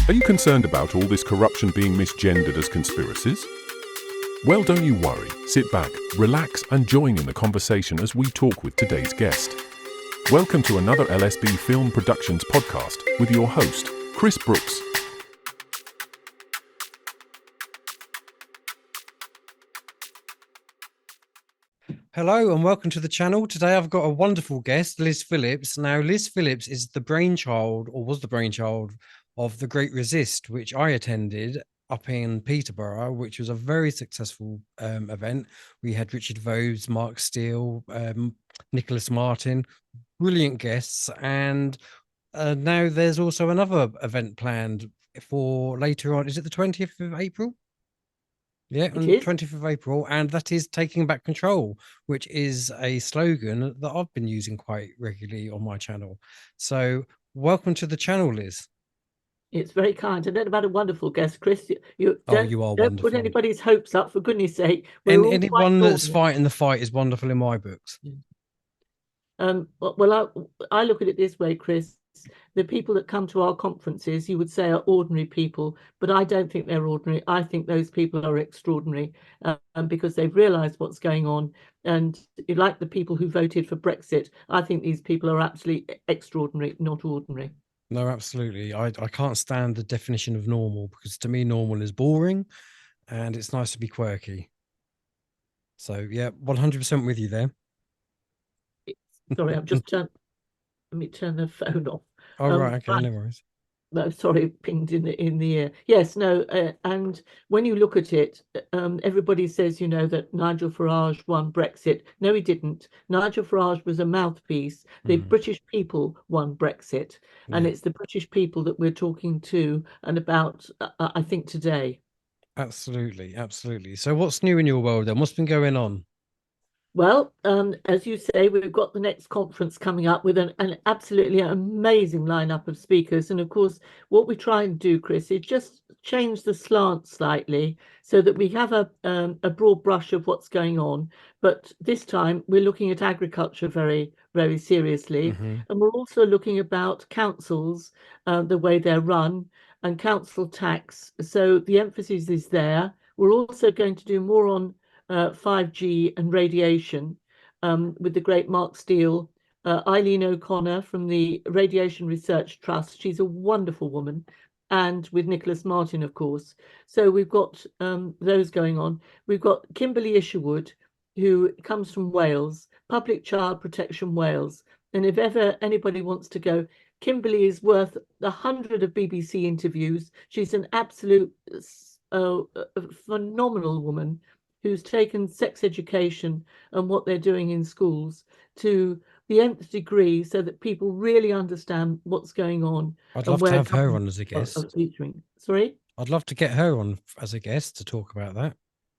Are you concerned about all this corruption being misgendered as conspiracies? Well, don't you worry. Sit back, relax, and join in the conversation as we talk with today's guest. Welcome to another LSB Film Productions podcast with your host, Chris Brooks. Hello and welcome to the channel. Today I've got a wonderful guest, Liz Phillips. Now, Liz Phillips is the brainchild, or was the brainchild, of the Great Resist, which I attended up in Peterborough, which was a very successful event. We had Richard Vose, Mark Steele, Nicholas Martin, brilliant guests. And now there's also another event planned for later on. Is it the 20th of April? Yeah, on the 20th of April, and that is Taking Back Control, which is a slogan that I've been using quite regularly on my channel. So welcome to the channel, Liz. It's very kind. And then about a wonderful guest, Chris. You are don't wonderful. Put anybody's hopes up, for goodness sake. Anyone that's fighting the fight is wonderful in my books. Well, I look at it this way, Chris. The people that come to our conferences, you would say, are ordinary people, but I don't think they're ordinary. I think those people are extraordinary because they've realised what's going on. And like the people who voted for Brexit, I think these people are absolutely extraordinary, not ordinary. No, absolutely. I can't stand the definition of normal, because to me, normal is boring and it's nice to be quirky. So, yeah, 100% with you there. Sorry, I've just let me turn the phone off. Oh, right. Okay, no worries. No, sorry, pinged in the ear. Yes, no, and when you look at it, everybody says, you know, that Nigel Farage won Brexit. No, he didn't. Nigel Farage was a mouthpiece. The British people won Brexit, and it's the British people that we're talking to and about, I think, today. Absolutely, absolutely. So what's new in your world then? What's been going on? Well, as you say, we've got the next conference coming up with an absolutely amazing lineup of speakers. And of course, what we try and do, Chris, is just change the slant slightly so that we have a broad brush of what's going on. But this time we're looking at agriculture very, very seriously. And we're also looking about councils, the way they're run, and council tax. So the emphasis is there. We're also going to do more on 5G and radiation with the great Mark Steele, Eileen O'Connor from the Radiation Research Trust. She's a wonderful woman, and with Nicholas Martin, of course. So we've got those going on. We've got Kimberly Isherwood, who comes from Wales, Public Child Protection Wales. And if ever anybody wants to go, Kimberly is worth 100 of BBC interviews. She's an absolute phenomenal woman who's taken sex education and what they're doing in schools to the nth degree so that people really understand what's going on. I'd love to have her on as a guest. Sorry? I'd love to get her on as a guest to talk about that.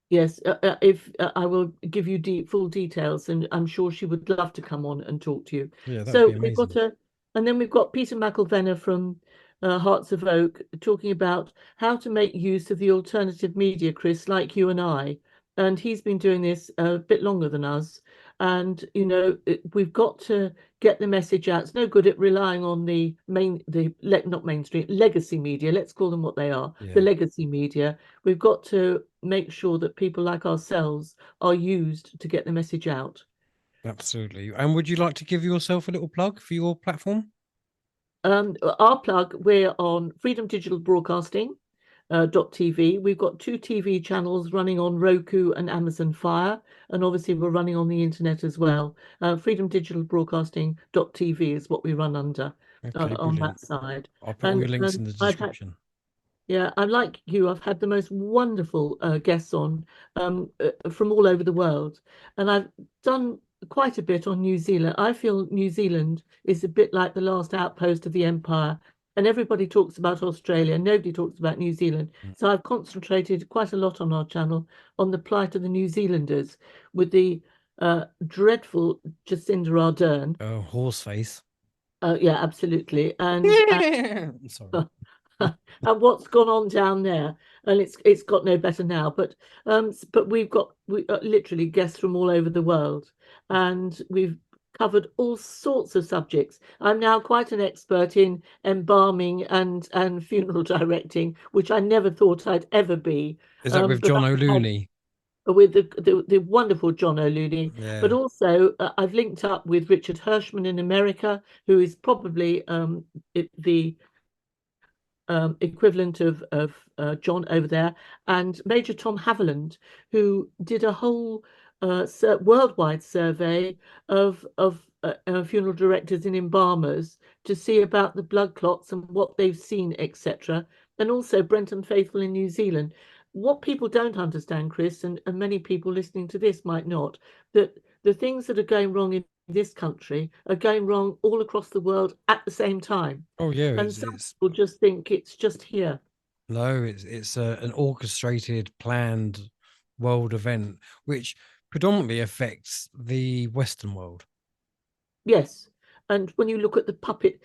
Yes, if I will give you full details, and I'm sure she would love to come on and talk to you. Yeah, that'd be amazing. We've got Peter McElvenna from Hearts of Oak talking about how to make use of the alternative media, Chris, like you and I. And he's been doing this a bit longer than us. And, you know, we've got to get the message out. It's no good at relying on not mainstream, legacy media. Let's call them what they are, the legacy media. We've got to make sure that people like ourselves are used to get the message out. Absolutely. And would you like to give yourself a little plug for your platform? Our plug, we're on Freedom Digital Broadcasting. .tv. We've got 2 TV channels running on Roku and Amazon Fire, and obviously we're running on the internet as well. Freedom Digital Broadcasting .tv is what we run under on that side. I'll put all your links in the description. I'm like you. I've had the most wonderful guests on from all over the world, and I've done quite a bit on New Zealand. I feel New Zealand is a bit like the last outpost of the empire. And everybody talks about Australia. Nobody talks about New Zealand. So I've concentrated quite a lot on our channel on the plight of the New Zealanders with the dreadful Jacinda Ardern. Oh, horseface. Yeah, absolutely. And I'm sorry. And what's gone on down there, and it's got no better now. But we've got literally guests from all over the world, and we've covered all sorts of subjects. I'm now quite an expert in embalming and funeral directing, which I never thought I'd ever be. Is that with But John I've had O'Looney? with the wonderful John O'Looney, but Yeah. also I've linked up with Richard Hirschman in America, who is probably the equivalent of John over there, and Major Tom Haviland, who did a whole worldwide survey of funeral directors and embalmers to see about the blood clots and what they've seen, etc. And also Brenton Faithful in New Zealand. What people don't understand, Chris, and many people listening to this might not, that the things that are going wrong in this country are going wrong all across the world at the same time. Oh yeah, And it's some it's people just think it's just here. no, it's an orchestrated, planned world event which predominantly affects the Western world. Yes. And when you look at the puppet,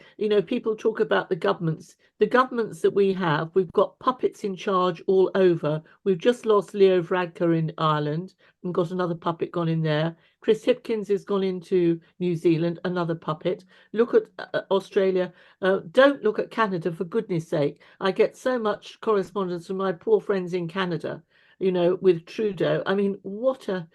people talk about the governments that we have, we've got puppets in charge all over. We've just lost Leo Varadkar in Ireland and got another puppet gone in there. Chris Hipkins has gone into New Zealand, another puppet. Look at Australia. Don't look at Canada, for goodness sake. I get so much correspondence from my poor friends in Canada, with Trudeau. I mean, what a.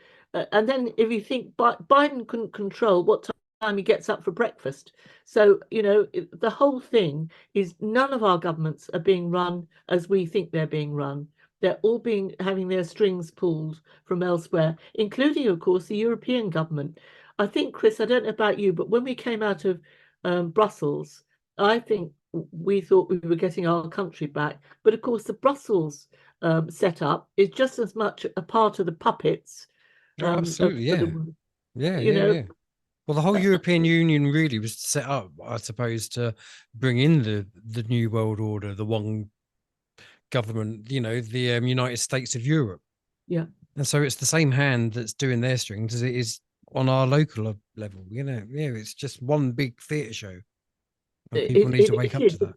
And then if you think Biden couldn't control what time he gets up for breakfast. So, the whole thing is none of our governments are being run as we think they're being run. They're all having their strings pulled from elsewhere, including, of course, the European government. I think, Chris, I don't know about you, but when we came out of Brussels, I think we thought we were getting our country back. But of course, the Brussels setup is just as much a part of the puppets. Oh, Of absolutely, yeah. Yeah, you yeah, know, yeah. Well, the whole European Union really was set up, I suppose, to bring in the new world order, the one government, the United States of Europe. yeah. And so it's the same hand that's doing their strings as it is on our local level. Yeah, it's just one big theatre show, and people need to wake It up to is. that.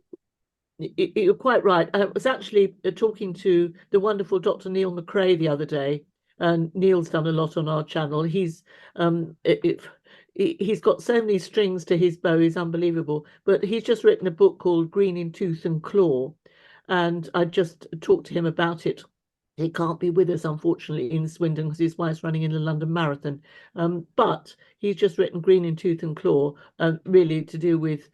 You're quite right. I was actually talking to the wonderful Dr. Neil McRae the other day, and Neil's done a lot on our channel. He's got so many strings to his bow, he's unbelievable. But he's just written a book called Green in Tooth and Claw, and I just talked to him about it. He can't be with us, unfortunately, in Swindon because his wife's running in the London Marathon. But he's just written Green in Tooth and Claw, really to do with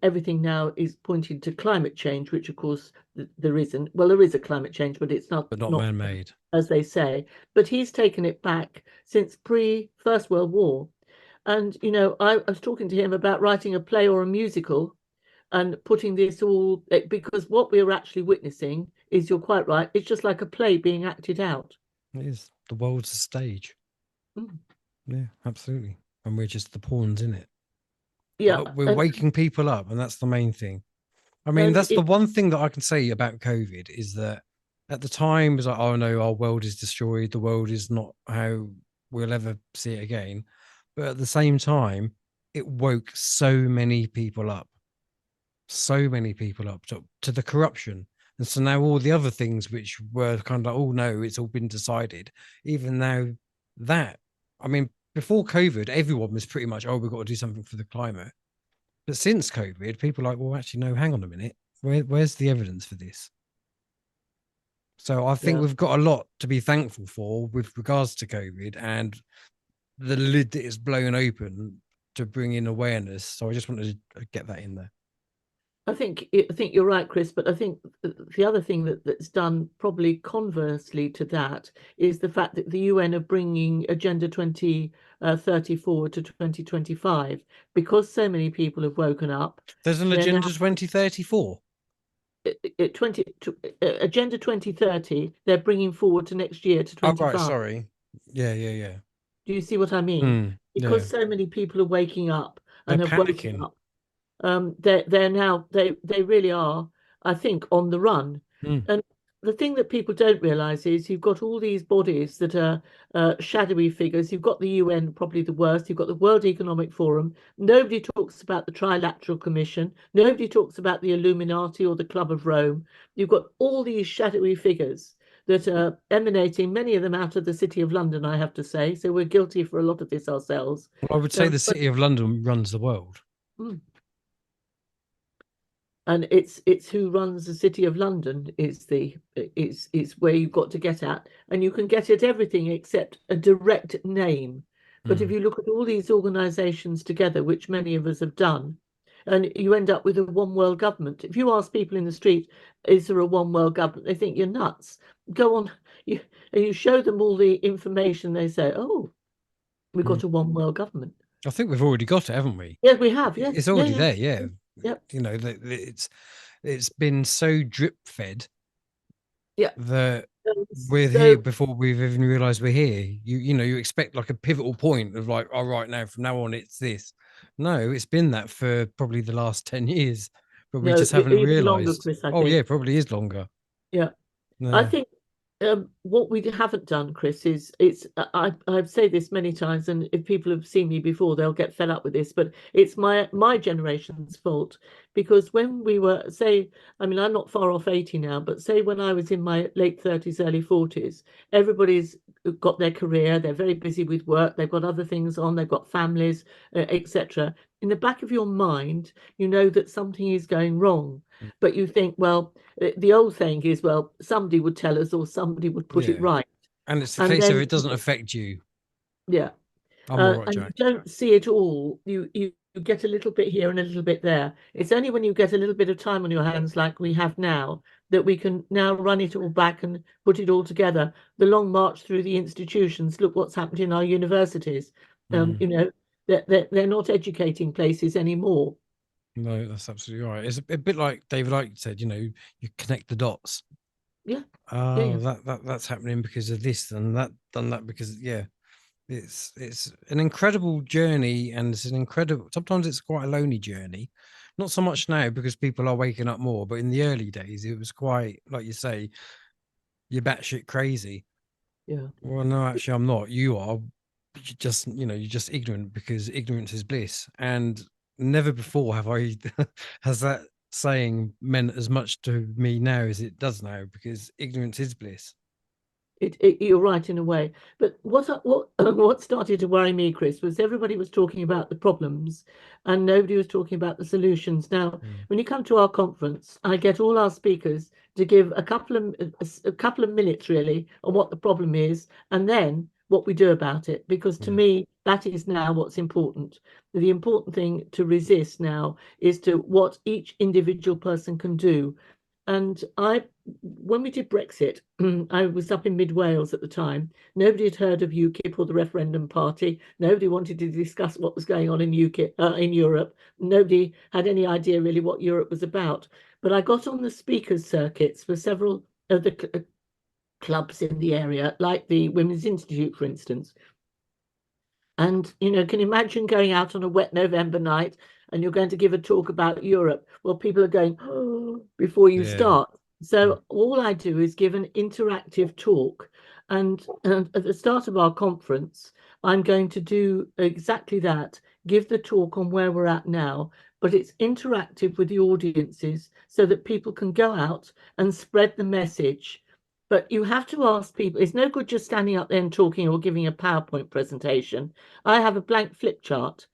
everything now is pointing to climate change, which of course there isn't. Well, there is a climate change, but it's But not not man-made. as they say. But he's taken it back since pre-First World War. And I was talking to him about writing a play or a musical and putting this all, because what we're actually witnessing is, you're quite right, it's just like a play being acted out. It is. The world's a stage. Mm. Yeah, absolutely. And we're just the pawns in it. Yeah, But we're waking people up, and that's the main thing. I mean, and that's the one thing that I can say about COVID is that at the time it was like, oh no, our world is destroyed. The world is not how we'll ever see it again. But at the same time, it woke so many people up, to the corruption. And so now all the other things which were kind of like, oh no, it's all been decided. Even now that, I mean, before COVID, everyone was pretty much, oh, we've got to do something for the climate. But since COVID, people are like, well, actually, no, hang on a minute. Where's the evidence for this? So I think yeah, we've got a lot to be thankful for with regards to COVID and the lid that is blown open to bring in awareness. So I just wanted to get that in there. I think you're right, Chris. But I think the other thing that's done, probably conversely to that, is the fact that the UN are bringing Agenda 2030 forward to 2025, because so many people have woken up. There's an They're now Agenda 2034. 20 Agenda 2030. They're bringing forward to next year, to Oh, right. 25. Sorry. Yeah. Do you see what I mean? Yeah. Because so many people are waking up They're and have woken panicking. up. They're now, they really are, I think, on the run. Mm. And the thing that people don't realize is you've got all these bodies that are shadowy figures. You've got the UN, probably the worst. You've got the World Economic Forum. Nobody talks about the Trilateral Commission. Nobody talks about the Illuminati or the Club of Rome. You've got all these shadowy figures that are emanating, many of them out of the City of London, I have to say. So we're guilty for a lot of this ourselves. Well, I would say the City of London runs the world. And it's who runs the City of London is where you've got to get at, and you can get at everything except a direct name. But if you look at all these organizations together, which many of us have done, and you end up with a one world government. If you ask people in the street, is there a one world government? They think you're nuts. Go on, you show them all the information, they say, oh, we've got a one world government. I think we've already got it, haven't we? Yes, we have. Yes, it's already there. Yep. You know, it's been so drip fed. Yeah. That we're here before we've even realized we're here. You expect like a pivotal point of like, all right, now from now on it's this. No, it's been that for probably the last 10 years, but we just haven't even longer, realized. Chris, I think. yeah, probably is longer. Yeah. No. I think what we haven't done, Chris, is I've said this many times, and if people have seen me before, they'll get fed up with this, but it's my generation's fault, because when we were, say, I mean, I'm not far off 80 now, but say when I was in my late 30s, early 40s, everybody's got their career, they're very busy with work, they've got other things on, they've got families, etc. In the back of your mind, you know that something is going wrong, but you think, well, the old saying is, well, somebody would tell us or somebody would put it right. And it's the case of it doesn't affect you. Yeah. I'm all right, and Jack. you don't see it all. You get a little bit here and a little bit there. It's only when you get a little bit of time on your hands like we have now that we can now run it all back and put it all together. The long march through the institutions, look what's happened in our universities. You know, they're not educating places anymore. No, that's absolutely right. It's a bit like David Icke said, you know, you connect the dots. Yeah. Oh, that's happening because of this and that, done that because, it's an incredible journey, and it's an incredible, sometimes it's quite a lonely journey. Not so much now because people are waking up more, but in the early days, it was quite, like you say, you're batshit crazy. Yeah. Well, no, actually, I'm not. You are. You're just ignorant, because ignorance is bliss. And never before have I has that saying meant as much to me now as it does now, because ignorance is bliss. You're right in a way, but what started to worry me, Chris, was everybody was talking about the problems and nobody was talking about the solutions. Now, when you come to our conference, I get all our speakers to give a couple of minutes really on what the problem is, and then what we do about it, because to me that is now what's important. The important thing to resist now is to what each individual person can do. And when we did Brexit, I was up in mid Wales at the time. Nobody had heard of UKIP or the referendum party. Nobody wanted to discuss what was going on in in Europe. Nobody had any idea really what Europe was about. But I got on the speakers circuits for several of the clubs in the area, like the Women's Institute, for instance. And, you know, can you imagine going out on a wet November night and you're going to give a talk about Europe? Well, people are going, oh, before you start. So all I do is give an interactive talk. And at the start of our conference, I'm going to do exactly that, give the talk on where we're at now, but it's interactive with the audiences so that people can go out and spread the message. But you have to ask people, it's no good just standing up there and talking or giving a PowerPoint presentation. I have a blank flip chart.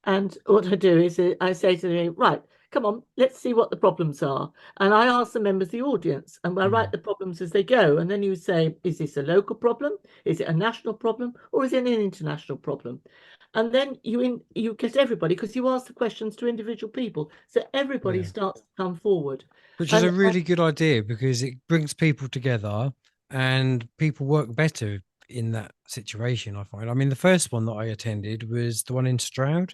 And what I do is I say to them, right, come on, let's see what the problems are. And I ask the members of the audience, and I write the problems as they go. And then you say, is this a local problem? Is it a national problem? Or is it an international problem? And then you get everybody, because you ask the questions to individual people. So everybody starts to come forward. Which is a really good idea, because it brings people together and people work better in that situation, I find. I mean, the first one that I attended was the one in Stroud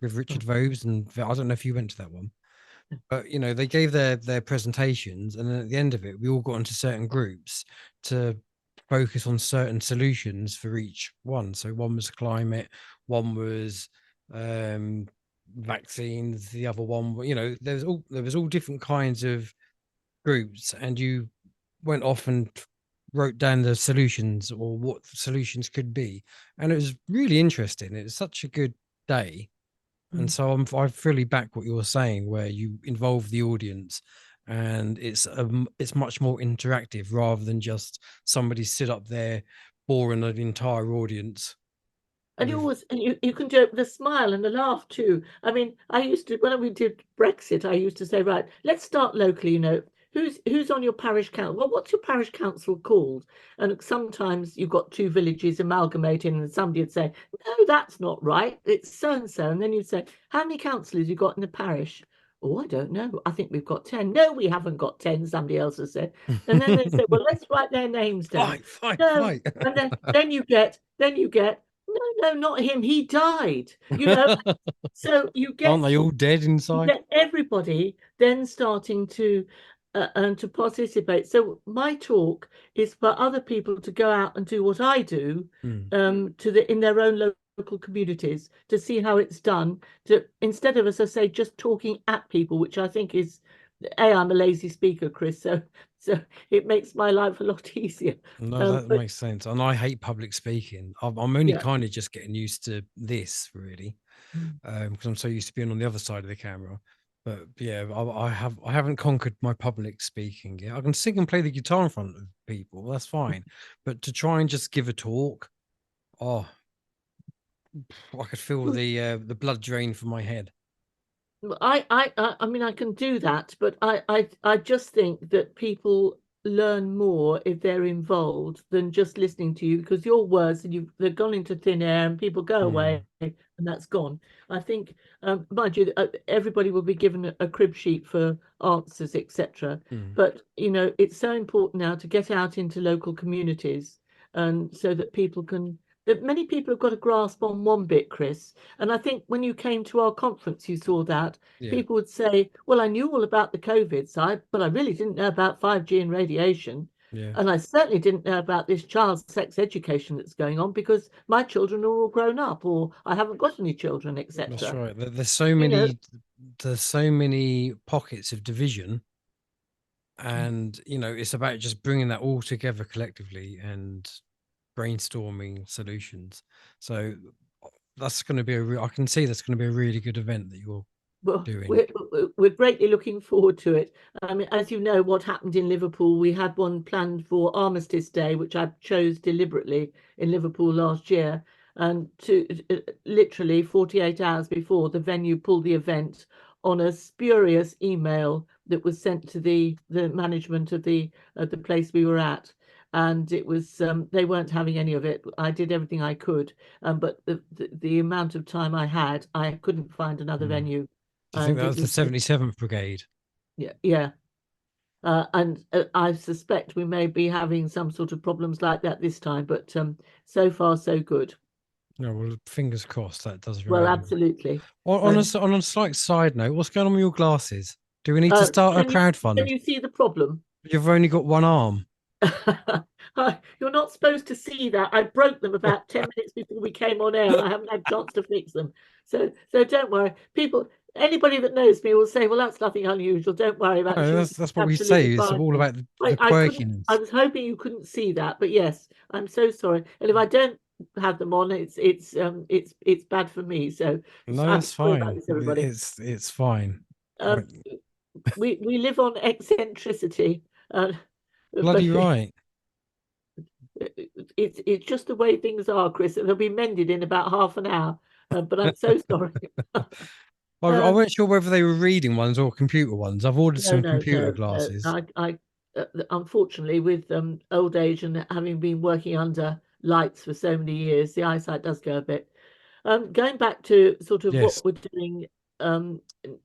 with Richard Vobes, and I don't know if you went to that one, but you know, they gave their presentations, and then at the end of it, we all got into certain groups to focus on certain solutions for each one. So one was climate, one was vaccines, the other one, you know, there was all different kinds of groups, and you went off and wrote down the solutions, or what the solutions could be, and it was really interesting. It was such a good day. And so I fully back what you're saying, where you involve the audience and it's much more interactive rather than just somebody sit up there boring an entire audience. And you can do it with a smile and a laugh too. I mean, I used to, when we did Brexit, I used to say, right, let's start locally, who's on your parish council? Well, what's your parish council called? And sometimes you've got two villages amalgamating, and somebody would say, no, that's not right. It's so and so. And then you'd say, how many councillors you got in the parish? Oh, I don't know. I think we've got 10. No, we haven't got 10, somebody else has said. And then they say, well, let's write their names down. Fight. No. And then you get, no, not him. He died. So you get, aren't they all dead inside? get everybody then starting to and to participate. So my talk is for other people to go out and do what I do in their own local communities to see how it's done. To instead of, as I say, just talking at people, which I think is I'm a lazy speaker, Chris. So it makes my life a lot easier. No, that makes sense. And I hate public speaking. I'm only kind of just getting used to this, really, because I'm so used to being on the other side of the camera. But yeah, I haven't conquered my public speaking yet. I can sing and play the guitar in front of people. That's fine. But to try and just give a talk, I could feel the blood drain from my head. I mean, I can do that, but I just think that people learn more if they're involved than just listening to you, because your words they've gone into thin air and people go away and that's gone. I think, mind you, everybody will be given a crib sheet for answers, etc. But it's so important now to get out into local communities, and so that many people have got a grasp on one bit, Chris. And I think when you came to our conference, you saw that people would say, well, I knew all about the COVID side, but I really didn't know about 5G and radiation. Yeah. And I certainly didn't know about this child sex education that's going on, because my children are all grown up, or I haven't got any children, etc. That's right. There's so many pockets of division, and it's about just bringing that all together collectively and brainstorming solutions. So that's going to be I can see that's going to be a really good event that you're doing. We're greatly looking forward to it. I mean, as you know, what happened in Liverpool, we had one planned for Armistice Day, which I chose deliberately in Liverpool last year. And literally 48 hours before, the venue pulled the event on a spurious email that was sent to the management of the place we were at. And it was they weren't having any of it. I did everything I could, but the amount of time I had, I couldn't find another venue. I think that was the 77th Brigade. Yeah. And I suspect we may be having some sort of problems like that this time, but so far so good. No, well, fingers crossed that does. Well, absolutely. On a slight side note, what's going on with your glasses? Do we need to start a crowdfund? Can you see the problem? You've only got one arm. You're not supposed to see that. I broke them about 10 minutes before we came on air, and I haven't had a chance to fix them. So don't worry. Anybody that knows me will say, well, that's nothing unusual. Don't worry about it. That's what we say. It's all about the quirkiness. I was hoping you couldn't see that, but yes, I'm so sorry. And if I don't have them on, it's bad for me. So no, that's fine. Everybody. It's fine. We live on eccentricity. Bloody right. It's just the way things are, Chris. They'll be mended in about half an hour. But I'm so sorry. I wasn't sure whether they were reading ones or computer ones. I've ordered some computer glasses. I unfortunately, with old age and having been working under lights for so many years, the eyesight does go a bit. Going back to sort of what we're doing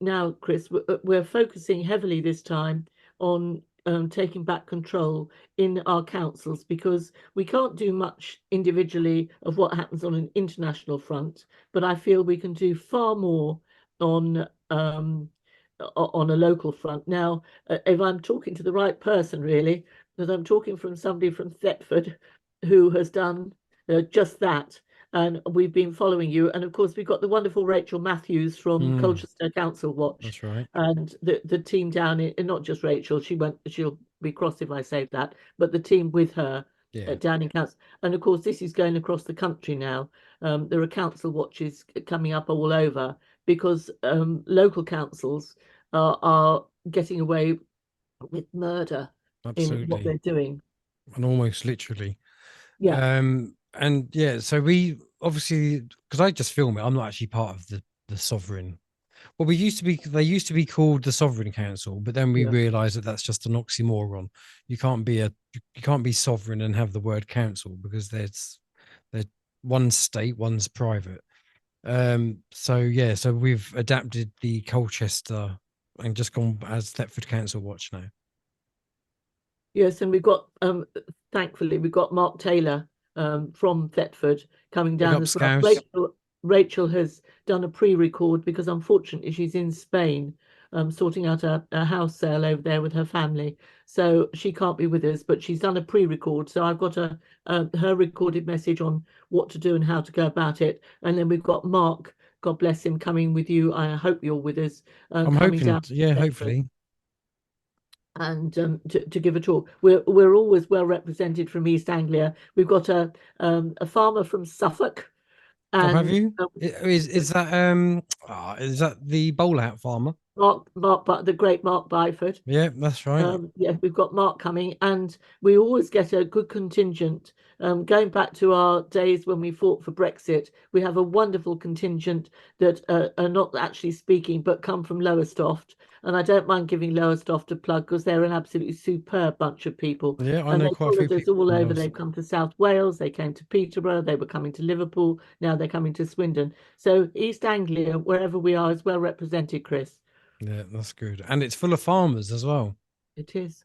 now, Chris, we're focusing heavily this time on taking back control in our councils, because we can't do much individually of what happens on an international front, but I feel we can do far more on a local front. Now, if I'm talking to the right person, really, because I'm talking from somebody from Thetford who has done just that. And we've been following you. And of course, we've got the wonderful Rachel Matthews from Colchester Council Watch. That's right. And the team down in, and not just Rachel, she'll be cross if I say that, but the team with her down in council. And of course, this is going across the country now. There are council watches coming up all over, because local councils are getting away with murder in what Absolutely. they're doing. And almost literally. Yeah, And yeah, so we obviously, because I just film it, I'm not actually part of the sovereign. Well, they used to be called the Sovereign Council, but then we yeah. realized that that's just an oxymoron. You can't be sovereign and have the word council, because they're one's state, one's private. So yeah, so we've adapted the Colchester and just gone as Thetford Council Watch now. Yes, and we've got thankfully we've got Mark Taylor from Thetford coming Big down up, as well. Scouse. Rachel has done a pre-record because unfortunately she's in Spain sorting out a house sale over there with her family. So she can't be with us, but she's done a pre-record. So I've got her recorded message on what to do and how to go about it. And then we've got Mark, God bless him, coming with you. I hope you're with us, I'm coming hoping, down to yeah, Thetford hopefully. and to give a talk. We're always well represented from East Anglia. We've got a farmer from Suffolk, Oh, have and you? Is that the bowl out farmer? The great Mark Byford. Yeah, that's right. Yeah, we've got Mark coming, and we always get a good contingent. Going back to our days when we fought for Brexit, we have a wonderful contingent that are not actually speaking but come from Lowestoft. And I don't mind giving Lowestoft a plug because they're an absolutely superb bunch of people. Yeah, I And know they quite a few followed us people all from over. Lowe's. They've come to South Wales, they came to Peterborough, they were coming to Liverpool, now they're coming to Swindon. So East Anglia, wherever we are, is well represented, Chris. Yeah, that's good. And it's full of farmers as well, It is.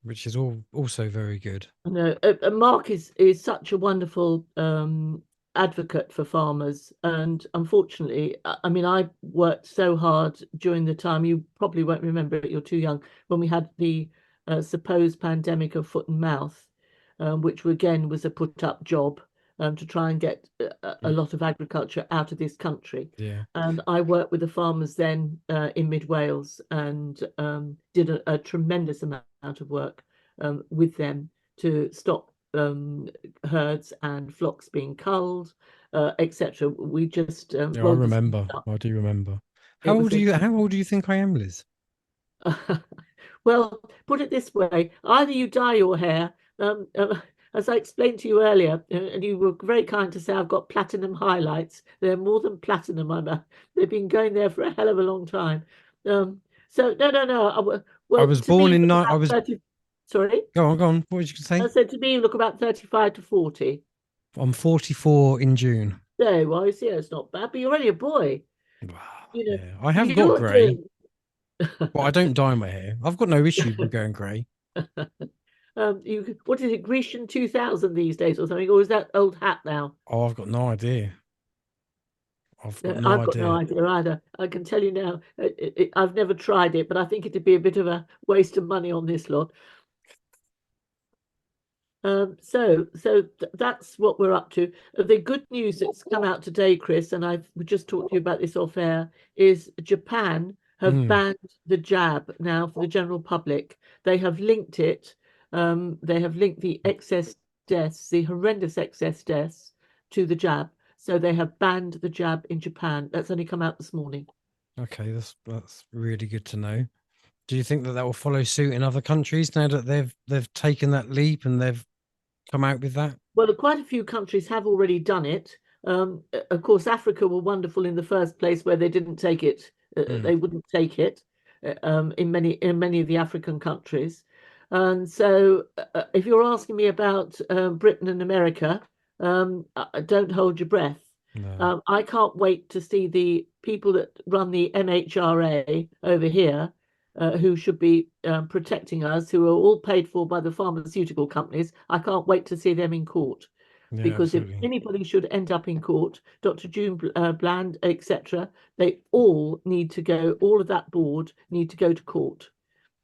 which is also very good. No, Mark is such a wonderful advocate for farmers, and unfortunately, I mean, I worked so hard during the time. You probably won't remember it; you're too young. When we had the supposed pandemic of foot and mouth, which again was a put-up job to try and get a Mm. lot of agriculture out of this country. Yeah. And I worked with the farmers then in mid Wales and did a tremendous amount of work with them to stop herds and flocks being culled, etc. We just Yeah, I rolled the sleeves remember. up. I do remember. It was a How old do you think I am, Liz? well, put it this way: either you dye your hair, as I explained to you earlier, and you were very kind to say I've got platinum highlights. They're more than platinum. They've been going there for a hell of a long time. So no. I Well, was to me, born you in look ni- I about was 30. Sorry, Go on. What did you I say? said to me, you look about 35 to 40. I'm 44 in June. There, well, you see, it's not bad, but you're only a boy. Wow, You know, yeah, I have got you're grey, doing. but I don't dye my hair. I've got no issue with going grey. What is it, Grecian 2000 these days or something, or is that old hat now? Oh, I've got no idea. I've got no I've got no idea. idea either. I can tell you now, I've never tried it, but I think it'd be a bit of a waste of money on this lot. That's what we're up to. The good news that's come out today, Chris, and we just talked to you about this off air, is Japan have Mm, banned the jab now for the general public. They have linked it. They have linked the excess deaths, the horrendous excess deaths, to the jab. So they have banned the jab in Japan. That's only come out this morning. okay, that's really good to know. Do you think that will follow suit in other countries now that they've taken that leap and they've come out with that? Well, quite a few countries have already done it. Of course, Africa were wonderful in the first place, where they didn't take it. Mm, They wouldn't take it in many of the African countries. And so, if you're asking me about Britain and America, don't hold your breath. no. I can't wait to see the people that run the MHRA over here who should be protecting us, who are all paid for by the pharmaceutical companies. I can't wait to see them in court, Yeah, because if absolutely. anybody should end up in court, Dr. June Bland, etc., they all need to go, all of that board need to go to court.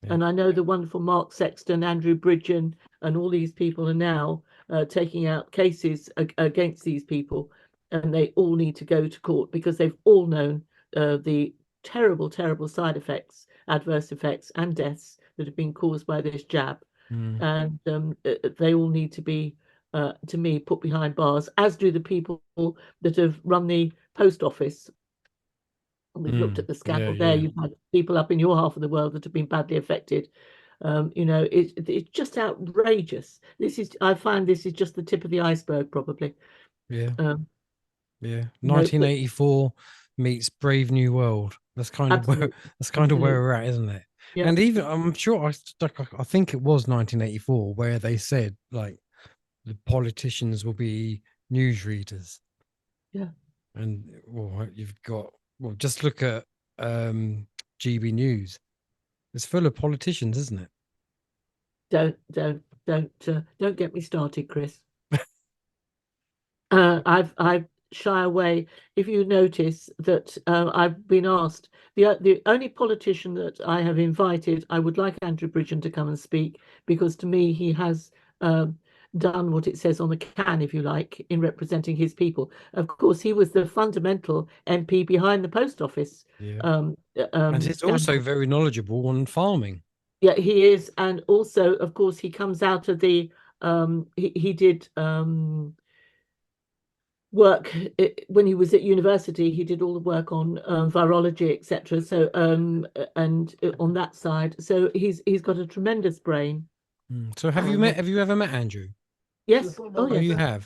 Yeah. And I know the wonderful Mark Sexton, Andrew Bridgen, and all these people are now taking out cases against these people, and they all need to go to court because they've all known the terrible, terrible side effects, adverse effects, and deaths that have been caused by this jab. Mm, And they all need to be, to me, put behind bars, as do the people that have run the post office. We've looked at the yeah, scandal there. yeah. You've had people up in your half of the world that have been badly affected. It's just outrageous. I find this is just the tip of the iceberg, probably. Yeah. Um, Yeah. but 1984 meets Brave New World. That's kind of where absolutely, that's kind of where absolutely, we're at, isn't it? yeah, And even I'm sure I think it was 1984 where they said like the politicians will be newsreaders. yeah. And well, you've got just look at GB News. It's full of politicians, isn't it? Don't get me started, Chris. I've shy away. If you notice that I've been asked, the only politician that I have invited, I would like Andrew Bridgen to come and speak, because to me he has um, done what it says on the can, if you like, in representing his people. Of course, he was the fundamental MP behind the post office Yeah. um, And he's also scandal. very knowledgeable on farming. Yeah, he is, and also, of course, he comes out of the he did work when he was at university. He did all the work on virology, etc. So and on that side, so he's got a tremendous brain. So have you ever met Andrew? Yes, oh Oh, you yes, have.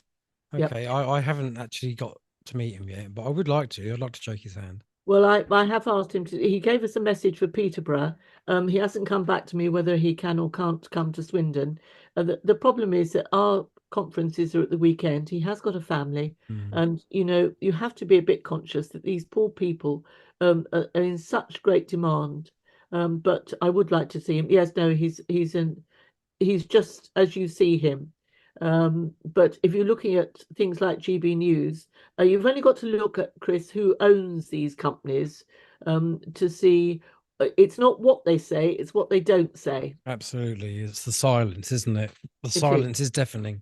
yeah. Okay, I haven't actually got to meet him yet, but I would like to. I'd like to shake his hand. Well, I have asked him to. He gave us a message for Peterborough. He hasn't come back to me whether he can or can't come to Swindon. The problem is that our conferences are at the weekend. He has got a family, Mm. and you have to be a bit conscious that these poor people are in such great demand. But I would like to see him. Yes, no, he's just as you see him. But if you're looking at things like GB News, you've only got to look at, Chris, who owns these companies to see it's not what they say, it's what they don't say. Absolutely. It's the silence, isn't it? The It is. silence is deafening.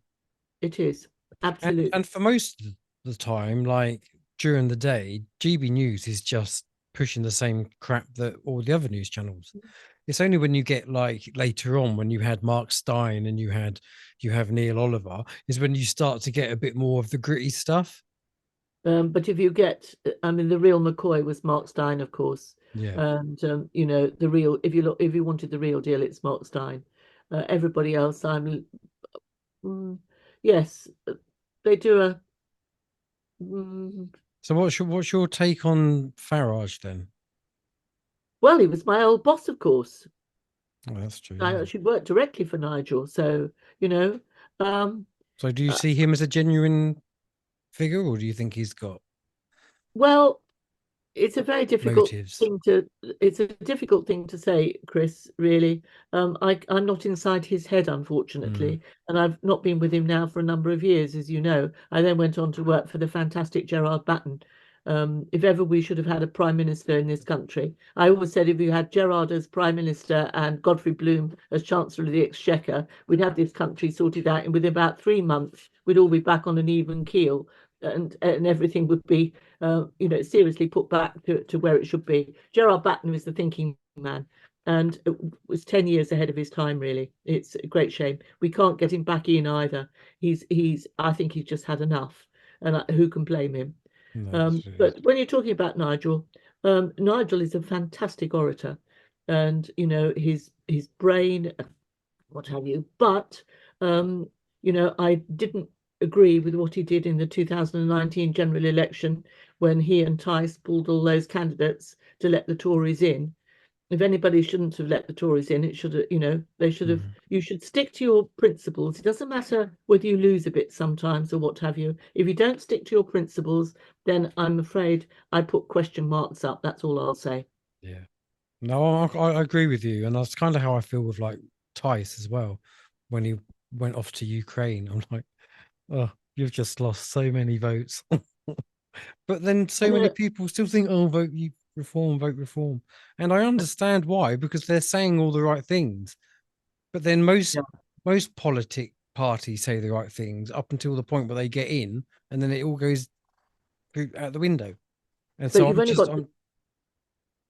It is. And Absolutely. for most of the time, like during the day, GB News is just pushing the same crap that all the other news channels. It's only when you get like later on when you had Mark Stein and you have Neil Oliver is when you start to get a bit more of the gritty stuff. But if you get, I mean, the real McCoy was Mark Stein, of course. Yeah. And the real, if you wanted the real deal, it's Mark Stein. Everybody else, mm, yes, they do a. Mm, So what's your take on Farage then? well, he was my old boss, of course. Oh, that's true. I Yeah. actually worked directly for Nigel, so you know. Um, So do you uh, see him as a genuine figure, or do you think he's got well, it's a very difficult motives? thing to it's a difficult thing to say, Chris, really. I'm not inside his head, Mm, unfortunately, and I've not been with him now for a number of years, as you know. I then went on to work for the fantastic Gerard Batten. If ever we should have had a prime minister in this country, I always said if you had Gerard as prime minister and Godfrey Bloom as chancellor of the exchequer, we'd have this country sorted out, and within about 3 months we'd all be back on an even keel, and everything would be seriously put back to where it should be. Gerard Batten was the thinking man, and it was 10 years ahead of his time, really. It's a great shame. We can't get him back in either. I think he's just had enough, and who can blame him? no, that's true. But when you're talking about Nigel, Nigel is a fantastic orator, and his brain, what have you. But I didn't agree with what he did in the 2019 general election when he and Tice pulled all those candidates to let the Tories in. If anybody shouldn't have let the Tories in, it should have, they should have. Mm, You should stick to your principles. It doesn't matter whether you lose a bit sometimes or what have you. If you don't stick to your principles, then I'm afraid I put question marks up. That's all I'll say. yeah. No, I agree with you, and that's kind of how I feel with like Tice as well. When he went off to Ukraine, I'm like, oh, you've just lost so many votes. But then I so many know. people still think, oh, vote reform. And I understand why, because they're saying all the right things. But then Yeah. most politic parties say the right things up until the point where they get in, and then it all goes out the window. And But so you've only got I'm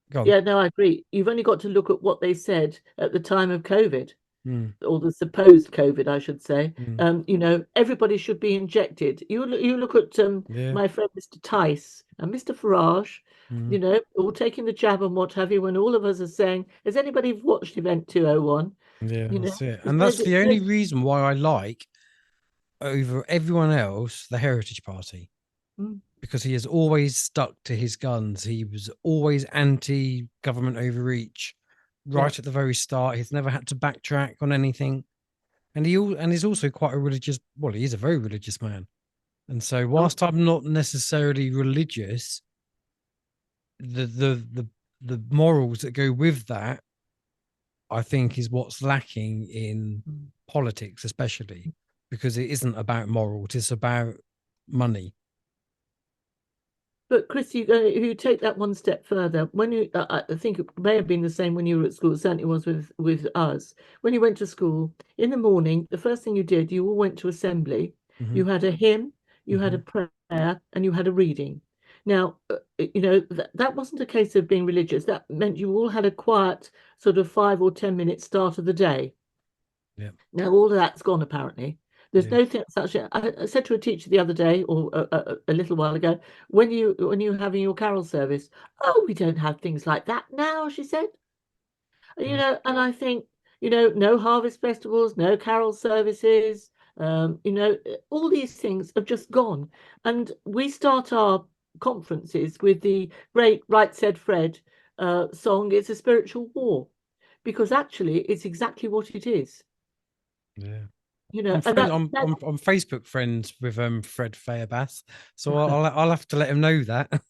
gone. Yeah, no, I agree. You've only got to look at what they said at the time of COVID, Mm, or the supposed COVID, I should say. mm, Everybody should be injected. You look at yeah. my friend Mr. Tice and Mr. Farage, Mm, all taking the jab and what have you, when all of us are saying, has anybody watched Event 201? Yeah, You know, that's it. it's And no, that's the only reason why I like over everyone else the Heritage Party, Mm, because he has always stuck to his guns. He was always anti-government overreach yeah. right at the very start. He's never had to backtrack on anything. And he's also quite a religious, well, he is a very religious man. And so Oh, whilst I'm not necessarily religious, the morals that go with that, I think, is what's lacking in mm. politics, especially because it isn't about morals, it's about money. But Chris, if you take that one step further, when you, I think it may have been the same when you were at school. It certainly was with us. When you went to school in the morning, the first thing you did, you all went to assembly. Mm-hmm. You had a hymn, you had Mm-hmm. a prayer, and you had a reading. Now, that wasn't a case of being religious. That meant you all had a quiet sort of 5 or 10 minute start of the day. Yeah. Now, all of that's gone apparently. There's Yeah. no thing such. I said to a teacher the other day, or a little while ago, when you're having your carol service, oh, we don't have things like that now, she said. Yeah. And I think, no harvest festivals, no carol services, all these things have just gone. And we start our conferences with the great Right Said Fred song, It's a Spiritual War, because actually it's exactly what it is. Yeah. And that I'm Facebook friends with Fred Fairbass, so I'll have to let him know that.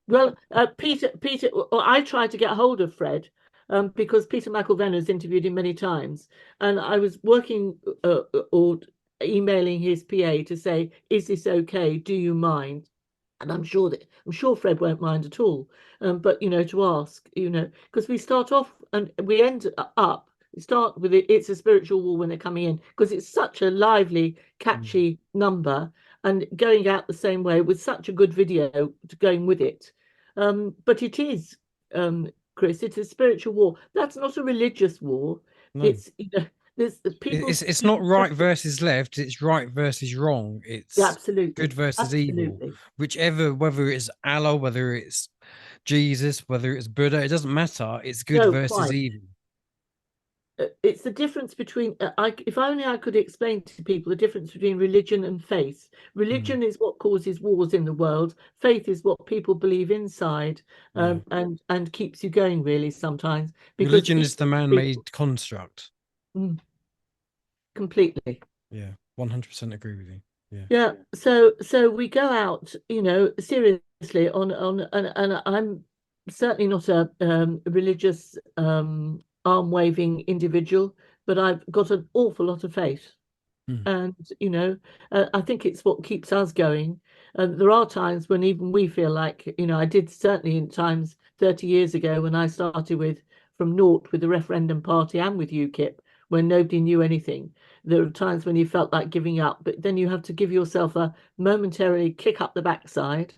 well, Peter, well, I tried to get hold of Fred because Peter McElvenna has interviewed him many times, and I was working or emailing his PA to say, "Is this okay? Do you mind?" And I'm sure Fred won't mind at all. But to ask, because we start off and we end up. We start with it's a spiritual war when they're coming in because it's such a lively, Mm. catchy number, and going out the same way with such a good video to going with it. But it is, Chris, it's a spiritual war. That's not a religious war. No, It's there's people it's do not right versus left. It's right versus wrong. yeah, It's good absolutely, versus evil. absolutely. Whichever, whether it's Allah, whether it's Jesus, whether it's Buddha, it doesn't matter. It's good No, versus quite. evil. It's the difference between if only I could explain to people the difference between religion and faith. Mm. Religion is what causes wars in the world. Faith is what people believe inside, Yeah. and keeps you going really sometimes because Religion is the people man-made construct. mm, completely. Yeah, 100% agree with you. Yeah. Yeah, so we go out, seriously and I'm certainly not a religious arm waving individual, but I've got an awful lot of faith. Mm. And I think it's what keeps us going. And there are times when even we feel like, I did certainly in times 30 years ago when I started with from naught with the referendum party and with UKIP, when nobody knew anything. There are times when you felt like giving up, but then you have to give yourself a momentarily kick up the backside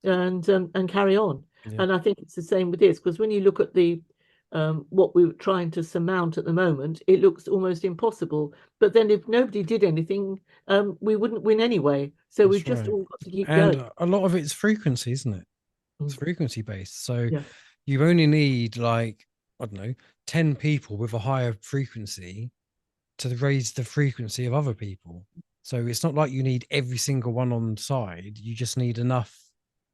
and carry on. Yeah. And I think it's the same with this, because when you look at the what we're trying to surmount at the moment, it looks almost impossible. But then if nobody did anything, we wouldn't win anyway. So we've That's just right. all got to keep And going. a lot of it's frequency, isn't it? It's Mm, frequency based. So yeah. you only need like, I don't know, 10 people with a higher frequency to raise the frequency of other people. So it's not like you need every single one on side. You just need enough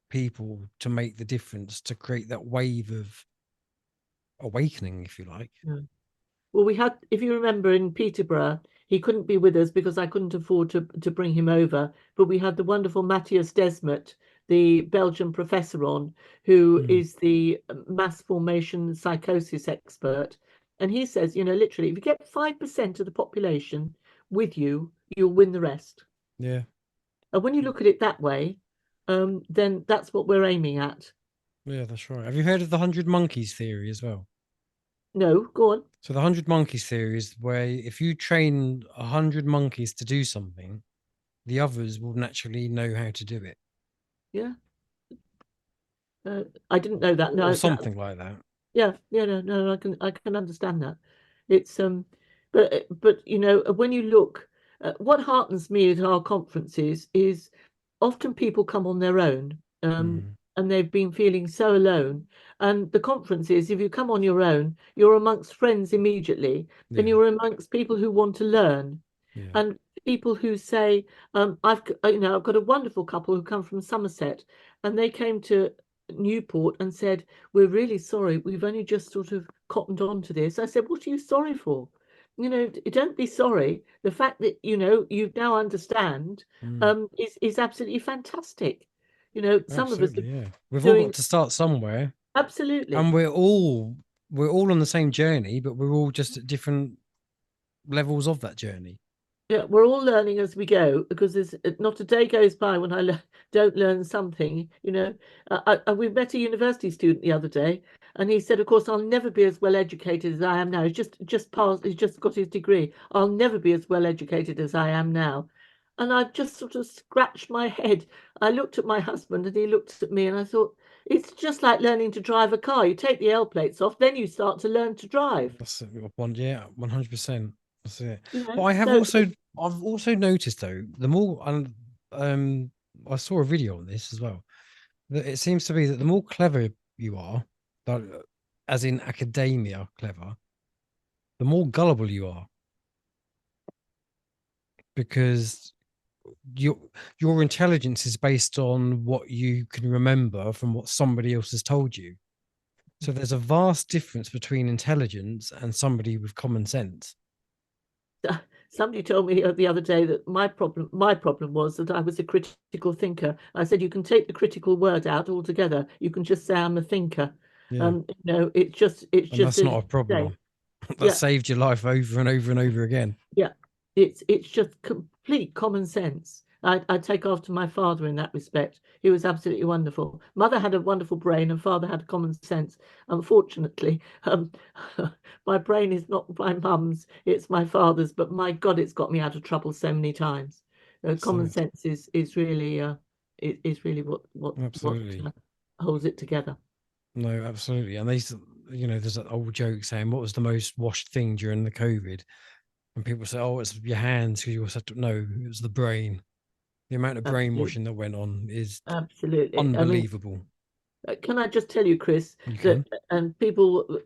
people to make the difference to create that wave of awakening, if you like. Yeah. Well, we had, if you remember, in Peterborough, he couldn't be with us because I couldn't afford to bring him over. But we had the wonderful Matthias Desmet, the Belgian professor, on, who Mm. is the mass formation psychosis expert. And he says, literally, if you get 5% of the population with you, you'll win the rest. Yeah. And when you look at it that way, then that's what we're aiming at. Yeah, that's right. Have you heard of the 100 monkeys theory as well? No, go on. So the 100 monkeys theory is where if you train 100 monkeys to do something, the others will naturally know how to do it, Yeah. I didn't know that. or No, something like that. yeah, yeah, no, I can understand that. It's but when you look, what heartens me at our conferences is often people come on their own. Mm. and they've been feeling so alone. And the conference is, if you come on your own, you're amongst friends immediately, and Yeah. you're amongst people who want to learn, Yeah. and people who say, I've got a wonderful couple who come from Somerset, and they came to Newport and said, we're really sorry, we've only just sort of cottoned on to this. I said, what are you sorry for? Don't be sorry. The fact that you now understand is absolutely fantastic. Some of us are Absolutely, yeah. We've all got doing to start somewhere, absolutely. and we're all on the same journey, but we're all just at different levels of that journey. Yeah, we're all learning as we go, because there's not a day goes by when don't learn something. We met a university student the other day, and he said, "Of course, I'll never be as well educated as I am now. He's just passed. He's just got his degree. I'll never be as well educated as I am now." And I just sort of scratched my head. I looked at my husband, and he looked at me, and I thought, it's just like learning to drive a car. You take the L plates off, then you start to learn to drive. That's one, yeah, 100%. That's it. You But know, so I've also noticed though, the more um, I saw a video on this as well, that it seems to be that the more clever you are, like, as in academia clever, the more gullible you are, because your your intelligence is based on what you can remember from what somebody else has told you. So there's a vast difference between intelligence and somebody with common sense. somebody told me the other day that my problem was that I was a critical thinker. I said, you can take the critical word out altogether. You can just say I'm a thinker. Yeah. It's And just that's as not a you say. problem. That Yeah, saved your life over and over and over again. yeah. It's just complete common sense. I take after my father in that respect. He was absolutely wonderful. Mother had a wonderful brain, and father had common sense. Unfortunately, my brain is not my mum's; it's my father's. But my God, it's got me out of trouble so many times. Common So sense is really what absolutely. holds it together. No, absolutely. And there's that old joke saying, what was the most washed thing during the COVID? And people say, oh, it's your hands, because you also said, no, it was the brain. The amount of Absolutely, brainwashing that went on is absolutely. I mean, unbelievable. can I just tell you, Chris, You that can. and people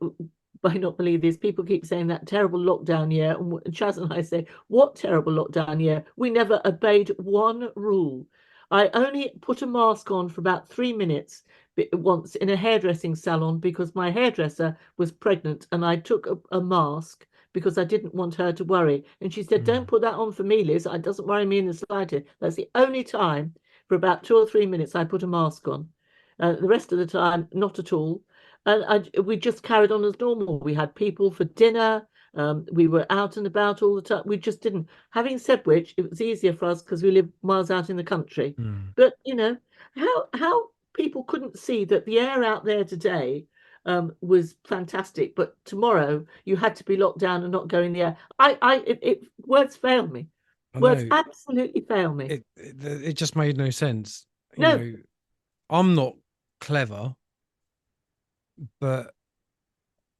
might not believe this. People keep saying that terrible lockdown year, and Chaz and I say, "What terrible lockdown year? We never obeyed one rule. I only put a mask on for about 3 minutes once in a hairdressing salon because my hairdresser was pregnant, and I took a mask because I didn't want her to worry. And she said, "Don't Mm. put that on for me, Liz. It doesn't worry me in the slightest." That's the only time for about 2 or 3 minutes I put a mask on. The rest of the time, not at all. And we just carried on as normal. We had people for dinner. We were out and about all the time. We just didn't. Having said which, it was easier for us because we live miles out in the country. Mm. But how people couldn't see that the air out there today was fantastic, but tomorrow you had to be locked down and not go in the air. Words fail me. I Words know absolutely fail me. it just made no sense. No, I'm not clever, but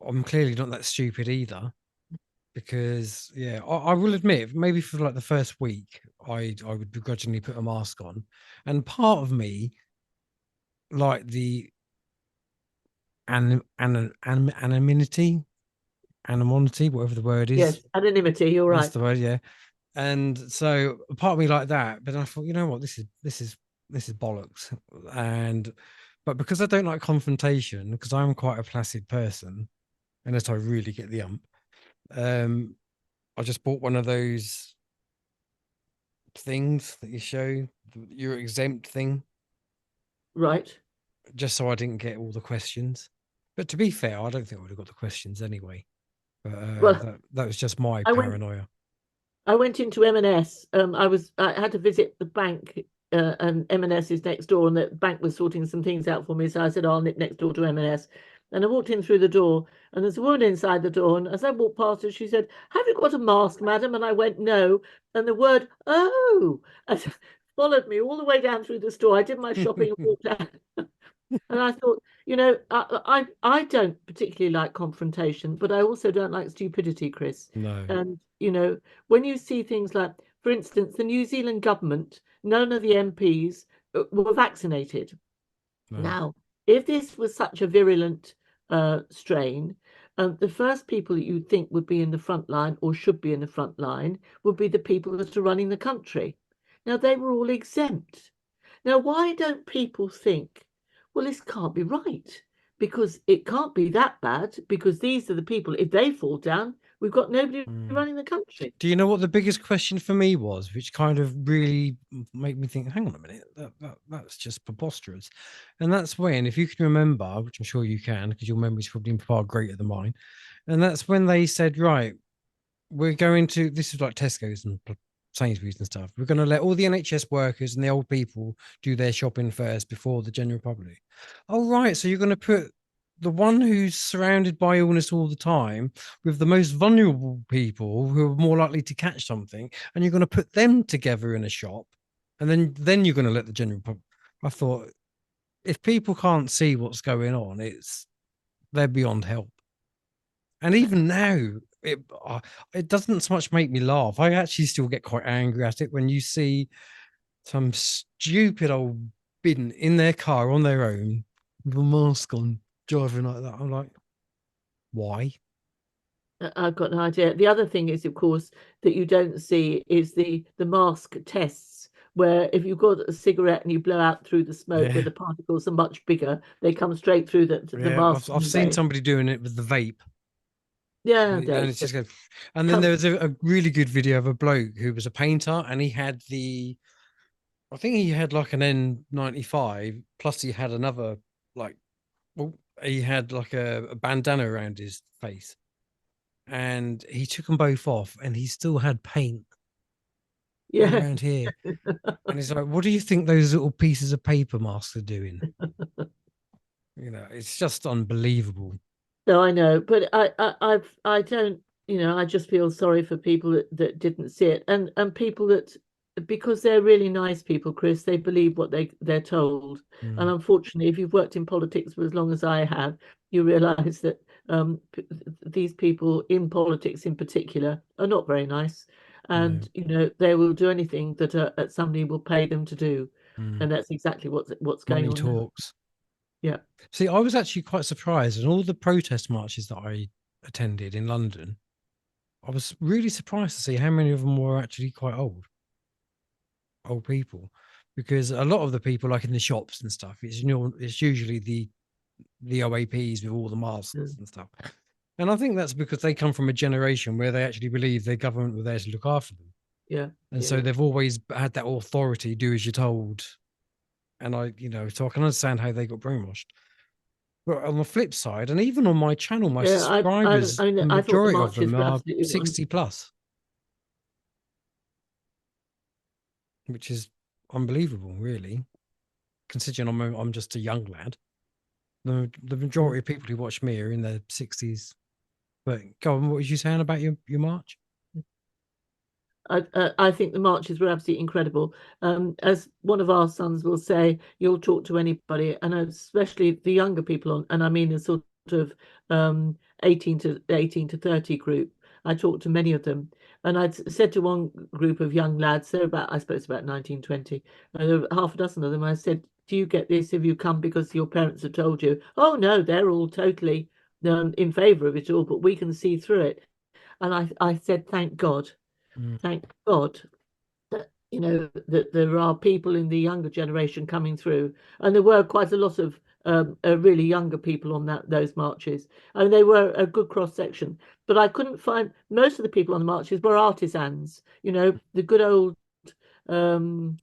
I'm clearly not that stupid either. Because yeah, I will admit, maybe for like the first week, I would begrudgingly put a mask on, and part of me, like the anonymity, anonymity, whatever the word is, yes, anonymity. You're that's right. the word, yeah. And so a part of me like that, but I thought, you know what, this is bollocks. And but because I don't like confrontation, because I'm quite a placid person, unless I really get the um, I just bought one of those things that you show, your exempt thing, Right. just so I didn't get all the questions. But to be fair, I don't think I would have got the questions anyway. But Well, that was just my I went paranoia. I went into M&S. I had to visit the bank, and M&S is next door, and the bank was sorting some things out for me. So I said, "Oh, I'll nip next door to M&S." And I walked in through the door, and there's a woman inside the door. And as I walked past her, she said, "Have you got a mask, madam?" And I went, "No." And the word "oh" followed me all the way down through the store. I did my shopping and walked out. And I thought, I don't particularly like confrontation, but I also don't like stupidity, Chris. No. And, when you see things like, for instance, the New Zealand government, none of the MPs were vaccinated. No. Now, if this was such a virulent strain, the first people that you'd think would be in the front line or should be in the front line would be the people that are running the country. Now, they were all exempt. Now, why don't people think, well, this can't be right? Because it can't be that bad, because these are the people, if they fall down, we've got nobody running the country. Do you know what the biggest question for me was, which kind of really made me think, hang on a minute, that's just preposterous. And that's when, if you can remember, which I'm sure you can, because your memory's probably far greater than mine, and that's when they said, right, we're going to, this is like Tesco's and Sainsbury's and stuff, we're going to let all the NHS workers and the old people do their shopping first before the general public. Oh, right. So you're going to put the one who's surrounded by illness all the time with the most vulnerable people who are more likely to catch something, and you're going to put them together in a shop, and then you're going to let the general public. I thought, if people can't see what's going on, they're beyond help. And even now, it doesn't so much make me laugh. I actually still get quite angry at it when you see some stupid old bin in their car on their own with a mask on, driving like that. I'm like, why? I've got no idea. The other thing is, of course, that you don't see is the mask tests, where if you've got a cigarette and you blow out through the smoke where Yeah, the particles are much bigger, they come straight through the yeah. mask I've seen anyway. somebody doing it with the vape, Yeah, and no, it's it's just just good. And then there come. was a really good video of a bloke who was a painter, and he had I think he had like an N95, plus he had another like, well, he had like a bandana around his face, and he took them both off, and he still had paint all Yeah. around here. And he's like, "What do you think those little pieces of paper masks are doing?" It's just unbelievable. No, I know, but I don't, I just feel sorry for people that didn't see it, and people that, because they're really nice people, Chris, they believe what they're told. And Mm, unfortunately, if you've worked in politics for as long as I have, you realize that these people in politics in particular are not very nice, no. and they will do anything that somebody will pay them to do, Mm. and that's exactly what's going Money on now. talks. Yeah. See, I was actually quite surprised in all the protest marches that I attended in London. I was really surprised to see how many of them were actually quite old people, because a lot of the people, like in the shops and stuff, it's usually the OAPs with all the masks Mm. and stuff. And I think that's because they come from a generation where they actually believe their government were there to look after them. Yeah. And Yeah. so Yeah. they've always had that authority, do as you're told. And so I can understand how they got brainwashed. But on the flip side, and even on my channel, my Yeah, subscribers, I mean, the I thought the majority of marches them were are absolutely 60 wonderful. plus, which is unbelievable, really, considering I'm just a young lad. The Mm. majority of people who watch me are in their 60s. But go on, what was you saying about your march? I think the marches were absolutely incredible. As one of our sons will say, you'll talk to anybody, and especially the younger people and I mean the sort of 18 to 30 group. I talked to many of them, and I'd said to one group of young lads, they're about, I suppose, about 19, 20, and there were half a dozen of them. I said, "Do you get this? Have you come because your parents have told you?" "Oh no, they're all totally in favour of it all, but we can see through it." And I said, "Thank God." Mm, Thank God that that there are people in the younger generation coming through, and there were quite a lot of really younger people on those marches, and they were a good cross section. But I couldn't find, most of the people on the marches were artisans, the good old um,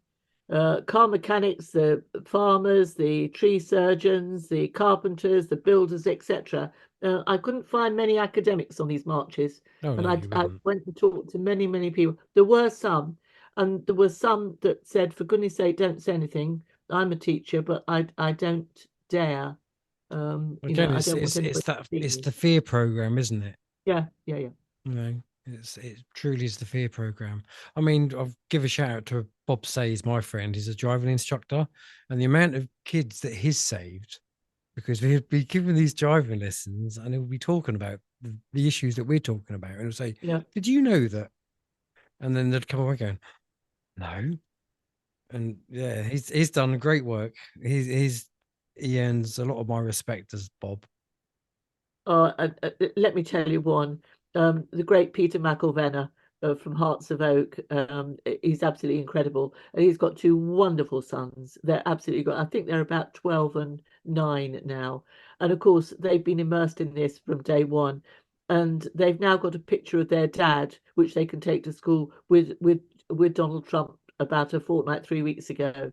car mechanics, the farmers, the tree surgeons, the carpenters, the builders, etc. I couldn't find many academics on these marches, oh and no, you I wouldn't. went and talked to many, many people. There were some, and there were some that said, "For goodness' sake, don't say anything. I'm a teacher, but I don't dare. Again, I it's don't want it's it's anybody that to see it's me." the fear program, isn't it? Yeah, yeah, yeah, It truly is the fear program. I mean, I'll give a shout out to Bob Says, my friend. He's a driving instructor, and the amount of kids that he's saved, because we'd be giving these driving lessons, and he'll be talking about the issues that we're talking about, and he'll say, yeah. "Did you know that?" And then they'd come away going, "No." And yeah, he's done great work. He's he earns a lot of my respect as Bob. Let me tell you one. The great Peter McIlvenna from Hearts of Oak. He's absolutely incredible. And he's got two wonderful sons. They're absolutely good. I think they're about 12 and 9 now. And of course, they've been immersed in this from day one. And they've now got a picture of their dad, which they can take to school with Donald Trump about a fortnight, 3 weeks ago.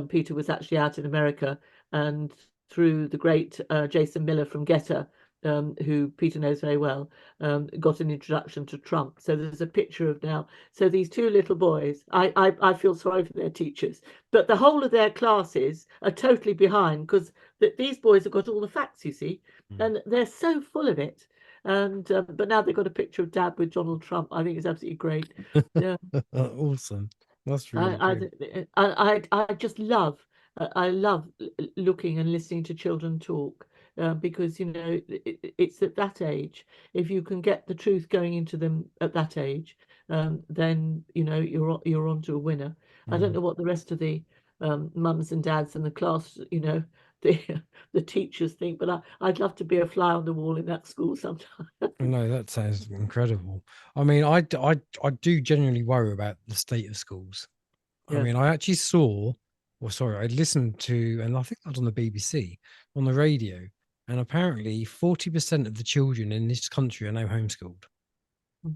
Peter was actually out in America, and through the great Jason Miller from Getter, who Peter knows very well, got an introduction to Trump. So there's a picture of now. So these two little boys, I feel sorry for their teachers, but the whole of their classes are totally behind because these boys have got all the facts, you see, and they're so full of it. And but now they've got a picture of Dad with Donald Trump. I think it's absolutely great. Yeah, Awesome. That's really good. I just love. I love looking and listening to children talk because it's at that age. If you can get the truth going into them at that age, then you're on to a winner. I don't know what the rest of the mums and dads and the class, the the teachers think, but I'd love to be a fly on the wall in that school sometime. No, that sounds incredible. I mean, I do genuinely worry about the state of schools. I Yeah. mean, I actually saw, or sorry, I listened to, and I think that was on the BBC, on the radio, and apparently 40% of the children in this country are now homeschooled. Mm.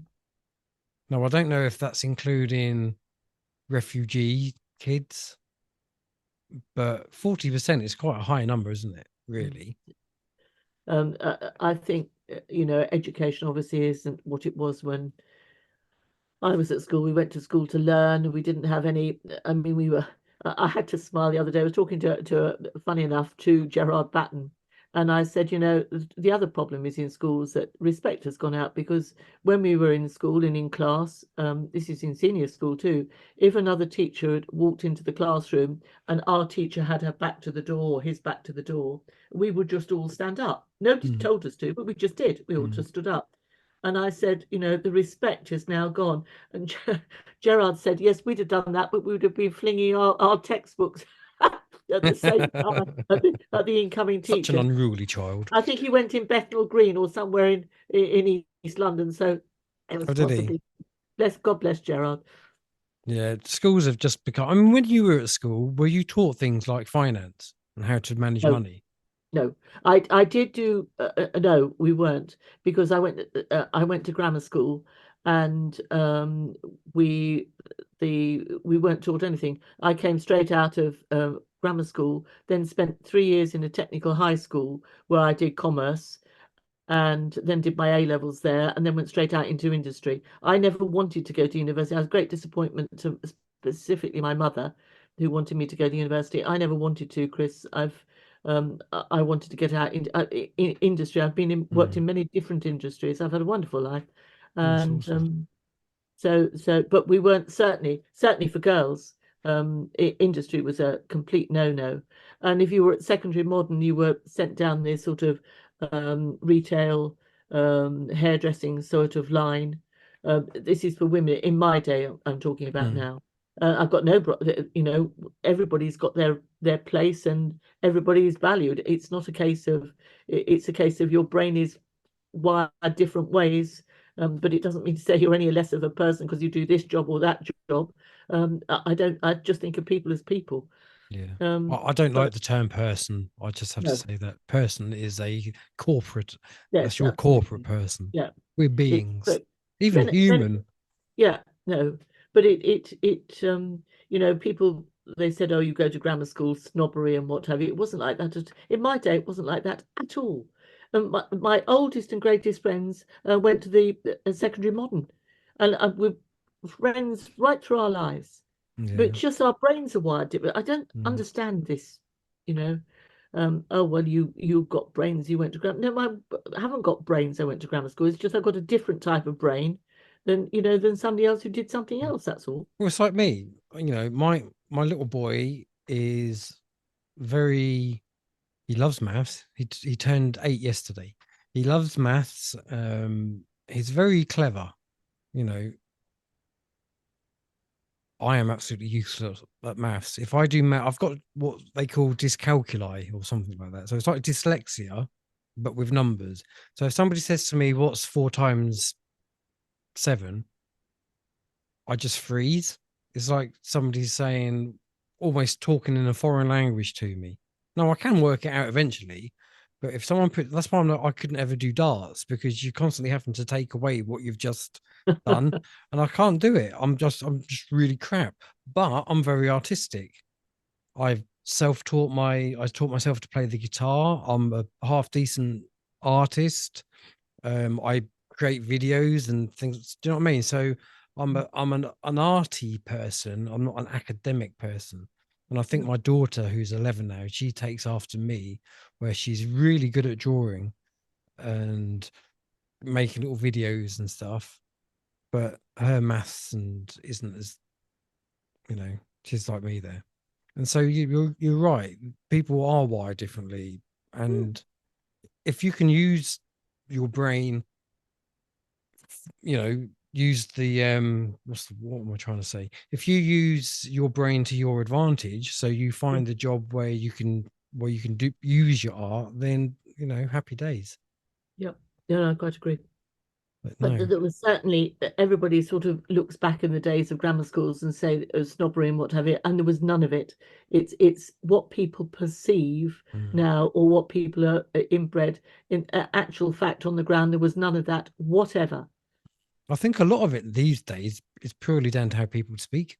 Now, I don't know if that's including refugee kids, but 40% is quite a high number, isn't it? Really? I think education obviously isn't what it was when I was at school. We went to school to learn. We didn't have any. I mean, we were. I had to smile the other day. I was talking funny enough, to Gerard Batten, and I said, the other problem is in schools that respect has gone out because when we were in school and in class, this is in senior school too. If another teacher had walked into the classroom and our teacher had her back to the door, his back to the door, we would just all stand up. Nobody told us to, but we just did. We all just stood up. And I said, the respect is now gone. And Gerard said, yes, we'd have done that, but we would have been flinging our textbooks at the same time at the incoming Such an teacher. unruly child. I think he went in Bethnal Green or somewhere in East London. So it was Oh, did he? possibly, God bless Gerard. Yeah, schools have just become. I mean, when you were at school, were you taught things like finance and how to manage No, money? no, I did do no, we weren't, because I went to grammar school, and we weren't taught anything. I came straight out of grammar school, then spent 3 years in a technical high school where I did commerce, and then did my A levels there, and then went straight out into industry. I never wanted to go to university. I was a great disappointment to specifically my mother, who wanted me to go to university. I never wanted to, Chris. I wanted to get out in industry. I've worked in many different industries. I've had a wonderful life, That's and awesome. but we weren't, certainly for girls. Industry was a complete no-no, and if you were at secondary modern, you were sent down this sort of retail, hairdressing sort of line. This is for women in my day. I'm talking about now. I've got everybody's got their place and everybody is valued. It's not a case of it's a case of your brain is wired different ways, but it doesn't mean to say you're any less of a person because you do this job or that job. I don't. I just think of people as people. Yeah. Um, I don't but like the term person. I just have to no, say that person is a corporate, that's yes, your corporate absolutely, person. yeah. We're It, beings, but even then human. yeah, no, but people, they said, oh, you go to grammar school, snobbery and what have you. It wasn't like that. In my day, it wasn't like that at all. My oldest and greatest friends went to the secondary modern, and we're friends right through our lives. But Yeah. just our brains are wired different. I don't Mm. understand this, you know. Oh well, you got brains. You went to grammar. No, I haven't got brains. I went to grammar school. It's just I've got a different type of brain than somebody else who did something else. That's all. Well, it's like me. My little boy is very. He loves maths. He turned 8 yesterday. He loves maths. He's very clever. You know, I am absolutely useless at maths. If I do math, I've got what they call dyscalculia or something like that. So it's like dyslexia, but with numbers. So if somebody says to me, "What's 4 times 7?" I just freeze. It's like somebody saying, almost talking in a foreign language to me. No, I can work it out eventually, but if someone that's why I couldn't ever do darts, because you constantly having to take away what you've just done, and I can't do it. I'm just really crap. But I'm very artistic. I taught myself to play the guitar. I'm a half decent artist. I create videos and things. Do you know what I mean? So I'm an arty person. I'm not an academic person. And I think my daughter, who's 11 now, she takes after me, where she's really good at drawing and making little videos and stuff. But her maths and isn't as, she's like me there. And so you're right. People are wired differently, and if you can use your brain, use the what am I trying to say? If you use your brain to your advantage, so you find a job where you can use your art, then happy days. Yeah, yeah, I quite agree. But But no, there was certainly, everybody sort of looks back in the days of grammar schools and say snobbery and what have you, and there was none of it. It's what people perceive now, or what people are inbred. In actual fact, on the ground, there was none of that whatever. I think a lot of it these days is purely down to how people speak.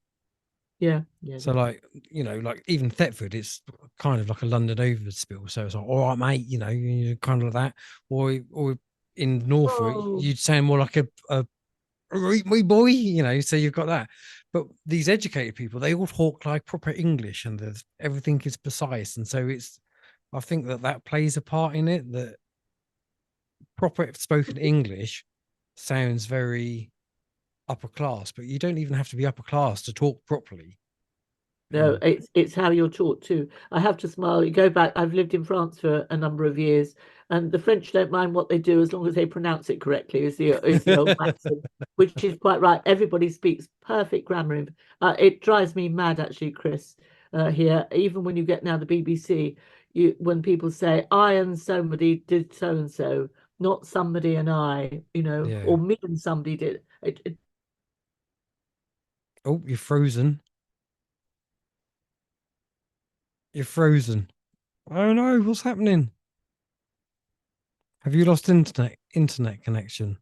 Yeah, yeah, So like, like even Thetford, it's kind of like a London overspill. So it's like, all right, mate, you're kind of like that. Or in Norfolk, oh, you'd sound more like a me boy, so you've got that. But these educated people, they all talk like proper English, and everything is precise. And so I think that plays a part in it, that proper spoken English sounds very upper class, but you don't even have to be upper class to talk properly. no, it's how you're taught too. I have to smile. You go back. I've lived in France for a number of years, and the French don't mind what they do as long as they pronounce it correctly. Is the old maxim, which is quite right. Everybody speaks perfect grammar. It drives me mad, actually, Chris. Here, even when you get now the BBC, when people say I and somebody did so and so, not somebody and I, Yeah. or me and somebody did. Oh, you're frozen. You're frozen. Oh no, what's happening? Have you lost internet connection?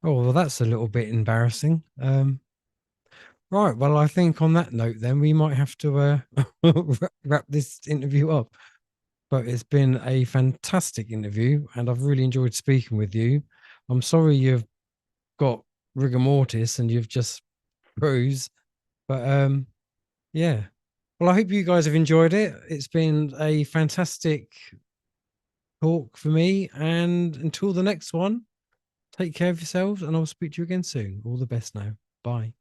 Oh, well, that's a little bit embarrassing. Right. Well, I think on that note, then we might have to wrap this interview up. But it's been a fantastic interview, and I've really enjoyed speaking with you. I'm sorry you've got rigor mortis and you've just froze, but yeah. Well, I hope you guys have enjoyed it. It's been a fantastic talk for me, and until the next one, take care of yourselves, and I'll speak to you again soon. All the best now. Bye.